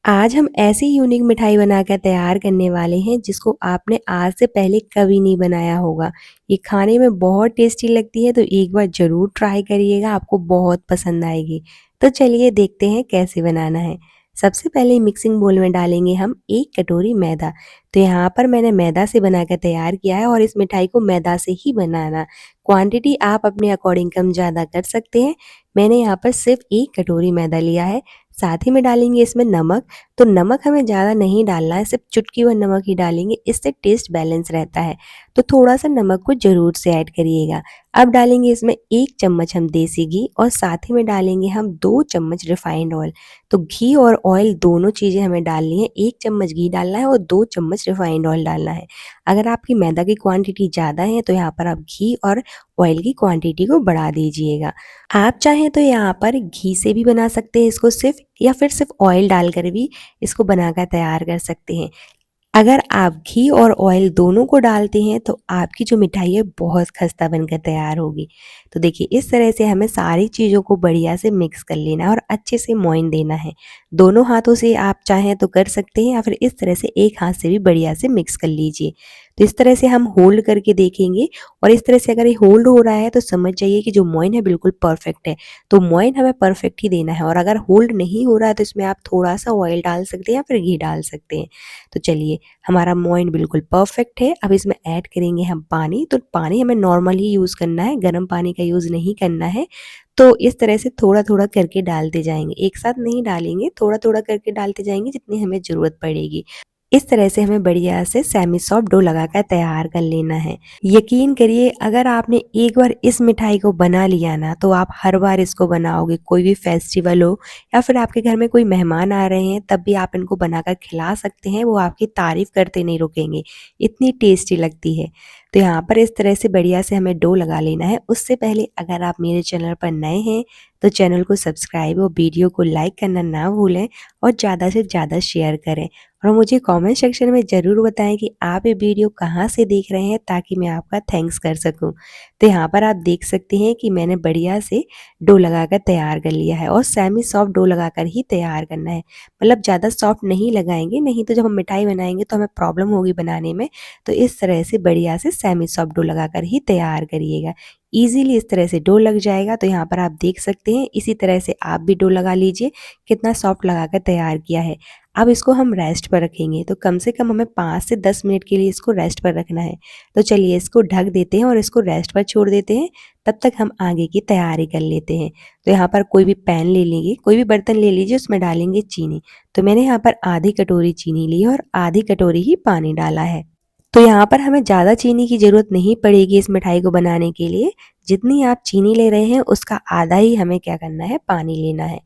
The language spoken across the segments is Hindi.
आज हम ऐसी यूनिक मिठाई बनाकर तैयार करने वाले हैं जिसको आपने आज से पहले कभी नहीं बनाया होगा। ये खाने में बहुत टेस्टी लगती है तो एक बार ज़रूर ट्राई करिएगा, आपको बहुत पसंद आएगी। तो चलिए देखते हैं कैसे बनाना है। सबसे पहले मिक्सिंग बोल में डालेंगे हम 1 कटोरी मैदा। तो यहाँ पर मैंने मैदा से बनाकर तैयार किया है और इस मिठाई को मैदा से ही बनाना। क्वांटिटी आप अपने अकॉर्डिंग कम ज़्यादा कर सकते हैं। मैंने यहाँ पर सिर्फ 1 कटोरी मैदा लिया है। साथ ही में डालेंगे इसमें नमक। तो नमक हमें ज़्यादा नहीं डालना है, सिर्फ चुटकी भर नमक ही डालेंगे, इससे टेस्ट बैलेंस रहता है। तो थोड़ा-सा नमक को ज़रूर से ऐड करिएगा। अब डालेंगे इसमें 1 चम्मच हम देसी घी और साथ ही में डालेंगे हम 2 चम्मच रिफाइंड ऑयल। तो घी और ऑयल दोनों चीज़ें हमें डालनी है, 1 चम्मच घी डालना है और 2 चम्मच रिफाइंड ऑयल डालना है। अगर आपकी मैदा की क्वांटिटी ज़्यादा है तो यहाँ पर आप घी और ऑयल की क्वांटिटी को बढ़ा दीजिएगा। आप चाहें तो यहाँ पर घी से भी बना सकते हैं इसको सिर्फ, या फिर सिर्फ ऑयल डालकर भी इसको बनाकर तैयार कर सकते हैं। अगर आप घी और ऑयल दोनों को डालते हैं तो आपकी जो मिठाई है बहुत खस्ता बनकर तैयार होगी। तो देखिए इस तरह से हमें सारी चीज़ों को बढ़िया से मिक्स कर लेना है और अच्छे से मोइन देना है। दोनों हाथों से आप चाहें तो कर सकते हैं या फिर इस तरह से एक हाथ से भी बढ़िया से मिक्स कर लीजिए। तो इस तरह से हम होल्ड करके देखेंगे और इस तरह से अगर ये होल्ड हो रहा है तो समझ जाइए कि जो मोइन है बिल्कुल परफेक्ट है। तो मोइन हमें परफेक्ट ही देना है और अगर होल्ड नहीं हो रहा है तो इसमें आप थोड़ा-सा ऑयल डाल सकते हैं या फिर घी डाल सकते हैं। तो चलिए हमारा मोइन बिल्कुल परफेक्ट है। अब इसमें ऐड करेंगे हम पानी। तो पानी हमें नॉर्मल ही यूज़ करना है, गर्म पानी का यूज़ नहीं करना है। तो इस तरह से थोड़ा-थोड़ा करके डालते जाएँगे, एक साथ नहीं डालेंगे, थोड़ा-थोड़ा करके डालते जाएँगे जितनी हमें ज़रूरत पड़ेगी। इस तरह से हमें बढ़िया से सेमी सॉफ्ट डो लगाकर तैयार कर लेना है। यकीन करिए अगर आपने एक बार इस मिठाई को बना लिया ना तो आप हर बार इसको बनाओगे, कोई भी फेस्टिवल हो या फिर आपके घर में कोई मेहमान आ रहे हैं तब भी आप इनको बनाकर खिला सकते हैं, वो आपकी तारीफ़ करते नहीं रुकेंगे, इतनी टेस्टी लगती है। तो यहाँ पर इस तरह से बढ़िया से हमें डो लगा लेना है। उससे पहले अगर आप मेरे चैनल पर नए हैं तो चैनल को सब्सक्राइब और वीडियो को लाइक करना ना भूलें और ज़्यादा से ज़्यादा शेयर करें। और मुझे कमेंट सेक्शन में ज़रूर बताएं कि आप ये वीडियो कहाँ से देख रहे हैं ताकि मैं आपका थैंक्स कर सकूं। तो यहाँ पर आप देख सकते हैं कि मैंने बढ़िया से डो लगाकर तैयार कर लिया है और सेमी सॉफ्ट डो लगाकर ही तैयार करना है। मतलब ज़्यादा सॉफ्ट नहीं लगाएंगे, नहीं तो जब हम मिठाई बनाएंगे तो हमें प्रॉब्लम होगी बनाने में। तो इस तरह से बढ़िया से सेमी सॉफ्ट डो लगाकर ही तैयार करिएगा। ईज़िली इस तरह से डो लग जाएगा। तो यहाँ पर आप देख सकते हैं इसी तरह से आप भी डो लगा लीजिए, कितना सॉफ्ट लगाकर तैयार किया है। अब इसको हम रेस्ट पर रखेंगे तो कम से कम हमें 5 से 10 मिनट के लिए इसको रेस्ट पर रखना है। तो चलिए इसको ढक देते हैं और इसको रेस्ट पर छोड़ देते हैं, तब तक हम आगे की तैयारी कर लेते हैं। तो यहाँ पर कोई भी पैन ले लेंगे, कोई भी बर्तन ले लीजिए, उसमें डालेंगे चीनी। तो मैंने यहाँ पर आधी कटोरी चीनी ली है और आधी कटोरी ही पानी डाला है। तो यहाँ पर हमें ज़्यादा चीनी की ज़रूरत नहीं पड़ेगी इस मिठाई को बनाने के लिए। जितनी आप चीनी ले रहे हैं उसका आधा ही हमें क्या करना है, पानी लेना है।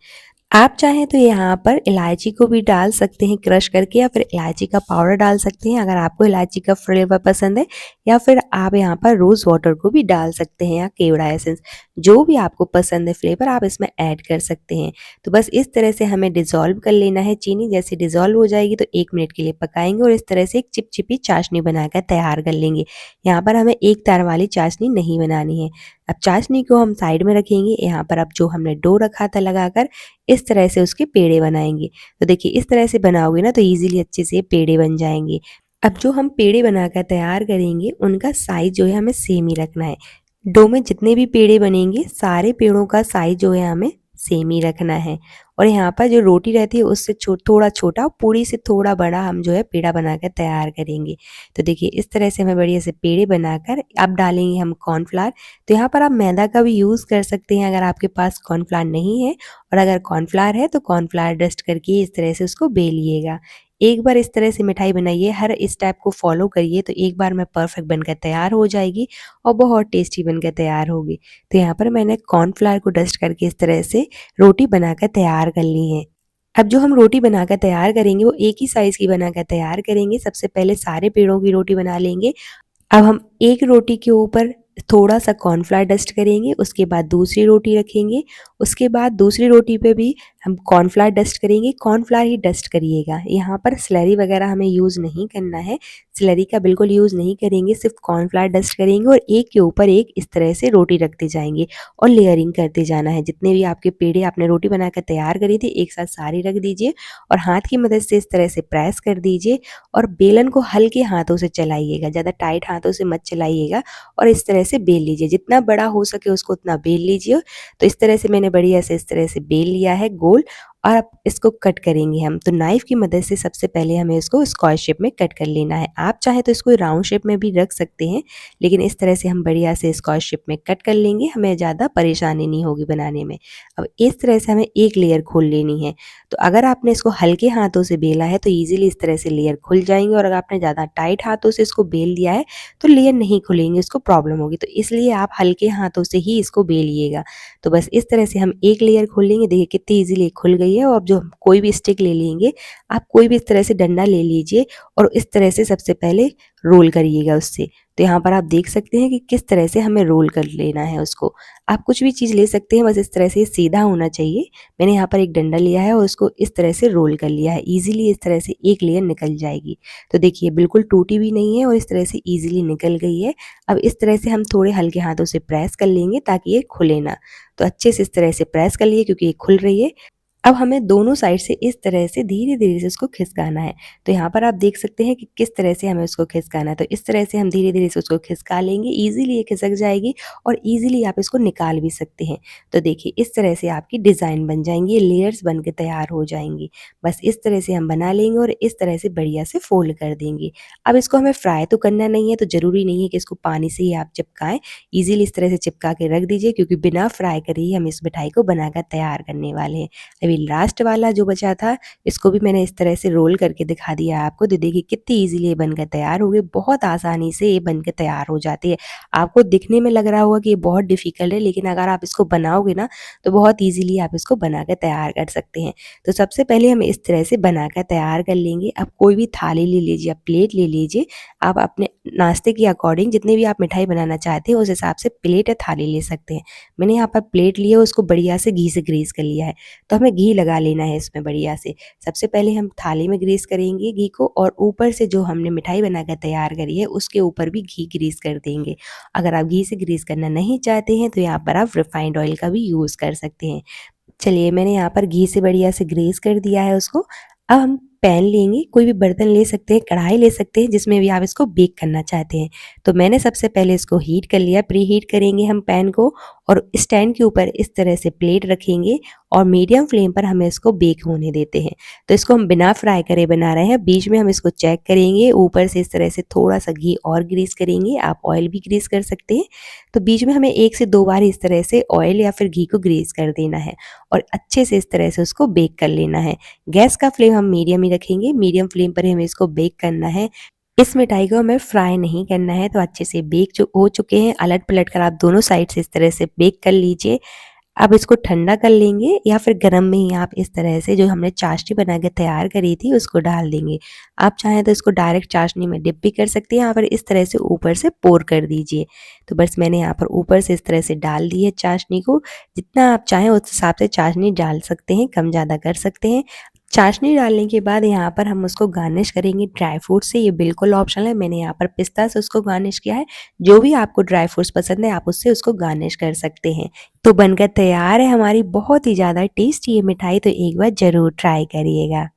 आप चाहें तो यहाँ पर इलायची को भी डाल सकते हैं क्रश करके, या फिर इलायची का पाउडर डाल सकते हैं अगर आपको इलायची का फ्लेवर पसंद है, या फिर आप यहाँ पर रोज़ वाटर को भी डाल सकते हैं या केवड़ा एसेंस, जो भी आपको पसंद है फ्लेवर आप इसमें ऐड कर सकते हैं। तो बस इस तरह से हमें डिज़ोल्व कर लेना है चीनी। जैसे डिज़ोल्व हो जाएगी तो 1 मिनट के लिए पकाएंगे और इस तरह से एक चिपचिपी चाशनी बनाकर तैयार कर लेंगे। यहाँ पर हमें एक तार वाली चाशनी नहीं बनानी है। अब चाशनी को हम साइड में रखेंगे। यहाँ पर अब जो हमने डो रखा था लगाकर, इस तरह से उसके पेड़े बनाएंगे। तो देखिए इस तरह से बनाओगे ना तो इजीली अच्छे से पेड़े बन जाएंगे। अब जो हम पेड़े बनाकर तैयार करेंगे उनका साइज जो है हमें सेम ही रखना है। डो में जितने भी पेड़े बनेंगे सारे पेड़ों का साइज जो है हमें सेम ही रखना है। और यहाँ पर जो रोटी रहती है उससे थोड़ा छोटा, पूरी से थोड़ा बड़ा हम जो है पेड़ा बनाकर तैयार करेंगे। तो देखिए इस तरह से हमें बढ़िया से पेड़े बनाकर अब डालेंगे हम कॉर्नफ्लावर। तो यहाँ पर आप मैदा का भी यूज़ कर सकते हैं अगर आपके पास कॉर्नफ्लावर नहीं है, और अगर कॉर्नफ्लावर है तो कॉर्नफ्लावर डस्ट करके इस तरह से उसको बेलिएगा। एक बार इस तरह से मिठाई बनाइए, हर स्टेप को फॉलो करिए तो एक बार में परफेक्ट बनकर तैयार हो जाएगी और बहुत टेस्टी बनकर तैयार होगी। तो यहाँ पर मैंने कॉर्नफ्लावर को डस्ट करके इस तरह से रोटी बनाकर तैयार कर ली है। अब जो हम रोटी बनाकर तैयार करेंगे वो एक ही साइज़ की बनाकर तैयार करेंगे। सबसे पहले सारे पेड़ों की रोटी बना लेंगे। अब हम एक रोटी के ऊपर थोड़ा-सा कॉर्नफ्लावर डस्ट करेंगे, उसके बाद दूसरी रोटी रखेंगे, उसके बाद दूसरी रोटी पे भी हम कॉर्नफ्लावर डस्ट करेंगे, कॉर्नफ्लावर ही डस्ट करिएगा। यहाँ पर स्लरी वगैरह हमें यूज़ नहीं करना है, स्लरी का बिल्कुल यूज़ नहीं करेंगे, सिर्फ कॉर्नफ्लावर डस्ट करेंगे और एक के ऊपर एक इस तरह से रोटी रखते जाएंगे और लेयरिंग करते जाना है। जितने भी आपके पेड़े आपने रोटी बनाकर तैयार करी थी एक साथ सारी रख दीजिए और हाथ की मदद से इस तरह से प्रेस कर दीजिए और बेलन को हल्के हाथों से चलाइएगा, ज़्यादा टाइट हाथों से मत चलाइएगा और इस तरह से बेल लीजिए। जितना बड़ा हो सके उसको उतना बेल लीजिए। तो इस तरह से मैंने बढ़िया से इस तरह से बेल लिया है गोल और अब इसको कट करेंगे हम। तो नाइफ़ की मदद से सबसे पहले हमें इसको स्क्वायर शेप में कट कर लेना है। आप चाहें तो इसको राउंड शेप में भी रख सकते हैं, लेकिन इस तरह से हम बढ़िया से स्क्वायर शेप में कट कर लेंगे, हमें ज़्यादा परेशानी नहीं होगी बनाने में। अब इस तरह से हमें एक लेयर खोल लेनी है। तो अगर आपने इसको हल्के हाथों से बेला है तो ईज़िली इस तरह से लेयर खुल जाएँगे और अगर आपने ज़्यादा टाइट हाथों से इसको बेल दिया है तो लेयर नहीं खुलेंगे, उसको प्रॉब्लम होगी। तो इसलिए आप हल्के हाथों से ही इसको बेलिएगा। तो बस इस तरह से हम एक लेयर खोल लेंगे, देखिए कितनी ईज़िली खुल गई है। और अब जो हम कोई भी स्टिक ले लेंगे, आप कोई भी इस तरह से डंडा ले लीजिए और इस तरह से सबसे पहले रोल करिएगा उससे। तो यहाँ पर आप देख सकते हैं कि किस तरह से हमें रोल कर लेना है उसको। आप कुछ भी चीज़ ले सकते हैं, बस इस तरह से सीधा होना चाहिए। मैंने यहाँ पर एक डंडा लिया है और उसको इस तरह से रोल कर लिया है। ईज़िली इस तरह से एक लेयर निकल जाएगी। तो देखिए बिल्कुल टूटी भी नहीं है और इस तरह से ईज़िली निकल गई है। अब इस तरह से हम थोड़े हल्के हाथों से प्रेस कर लेंगे ताकि ये खुले ना। तो अच्छे से इस तरह से प्रेस कर लिए क्योंकि ये खुल रही है। अब हमें दोनों साइड से इस तरह से धीरे-धीरे से इसको खिसकाना है। तो यहाँ पर आप देख सकते हैं कि किस तरह से हमें उसको खिसकाना है। तो इस तरह से हम धीरे-धीरे से उसको खिसका लेंगे, ईज़िली ये खिसक जाएगी और ईज़िली आप इसको निकाल भी सकते हैं। तो देखिए इस तरह से आपकी डिज़ाइन बन जाएँगी, ये लेयर्स बन के तैयार हो जाएँगी। बस इस तरह से हम बना लेंगे और इस तरह से बढ़िया से फ़ोल्ड कर देंगे। अब इसको हमें फ्राई तो करना नहीं है, तो ज़रूरी नहीं है कि इसको पानी से ही आप चिपकाएँ। ईज़िली इस तरह से चिपका के रख दीजिए क्योंकि बिना फ्राई करे ही हम इस मिठाई को बनाकर तैयार करने वाले हैं। अभी लास्ट वाला जो बचा था, इसको भी मैंने इस तरह से रोल करके दिखा दिया आपको। तो देखिए कितनी ईज़िली ये बनकर तैयार हो गई, बहुत आसानी से ये बनकर तैयार हो जाती है। आपको दिखने में लग रहा होगा कि ये बहुत डिफ़िकल्ट है, लेकिन अगर आप इसको बनाओगे ना, तो बहुत ईज़िली आप इसको बनाकर तैयार कर सकते हैं। तो सबसे पहले हम इस तरह से बनाकर तैयार कर लेंगे। अब कोई भी थाली ले लीजिए, आप प्लेट ले लीजिए, आप अपने नाश्ते के अकॉर्डिंग जितनी भी आप मिठाई बनाना चाहते हैं, उस हिसाब से प्लेट या थाली ले सकते हैं। मैंने यहाँ पर प्लेट ली है, उसको बढ़िया से घी से ग्रीस कर लिया है। तो हमें घी लगा लेना है इसमें बढ़िया से। सबसे पहले हम थाली में ग्रीस करेंगे घी को और ऊपर से जो हमने मिठाई बनाकर तैयार करी है उसके ऊपर भी घी ग्रीस कर देंगे। अगर आप घी से ग्रीस करना नहीं चाहते हैं तो यहाँ पर आप रिफाइंड ऑयल का भी यूज़ कर सकते हैं। चलिए मैंने यहाँ पर घी से बढ़िया से ग्रीस कर दिया है उसको। अब हम पैन लेंगे, कोई भी बर्तन ले सकते हैं, कढ़ाई ले सकते हैं जिसमें भी आप इसको बेक करना चाहते हैं। तो मैंने सबसे पहले इसको हीट कर लिया, प्री हीट करेंगे हम पैन को और स्टैंड के ऊपर इस तरह से प्लेट रखेंगे और मीडियम फ्लेम पर हमें इसको बेक होने देते हैं। तो इसको हम बिना फ्राई करे बना रहे हैं, बीच में हम इसको चेक करेंगे, ऊपर से इस तरह से थोड़ा-सा घी और ग्रीस करेंगे, आप ऑयल भी ग्रीस कर सकते हैं। तो बीच में हमें 1 से 2 बार इस तरह से ऑयल या फिर घी को ग्रीस कर देना है और अच्छे से इस तरह से उसको बेक कर लेना है। गैस का फ्लेम हम मीडियम ही रखेंगे, मीडियम फ्लेम पर ही हमें इसको बेक करना है। इस मिठाई को हमें फ्राई नहीं करना है, तो अच्छे से बेक हो चुके हैं, अलट-पलट कर आप दोनों साइड से इस तरह से बेक कर लीजिए। अब इसको ठंडा कर लेंगे या फिर गरम में ही आप इस तरह से जो हमने चाशनी बना के तैयार करी थी उसको डाल देंगे। आप चाहें तो इसको डायरेक्ट चाशनी में डिप भी कर सकते हैं या फिर इस तरह से ऊपर से पोर कर दीजिए। तो बस मैंने यहाँ पर ऊपर से इस तरह से डाल दी है चाशनी को। जितना आप चाहें उस हिसाब से चाशनी डाल सकते हैं, कम ज़्यादा कर सकते हैं। चाशनी डालने के बाद यहाँ पर हम उसको गार्निश करेंगे ड्राई फ्रूट से, ये बिल्कुल ऑप्शनल है। मैंने यहाँ पर पिस्ता से उसको गार्निश किया है। जो भी आपको ड्राई फ्रूट्स पसंद है आप उससे उसको गार्निश कर सकते हैं। तो बनकर तैयार है हमारी बहुत ही ज़्यादा टेस्टी ये मिठाई, तो एक बार ज़रूर ट्राई करिएगा।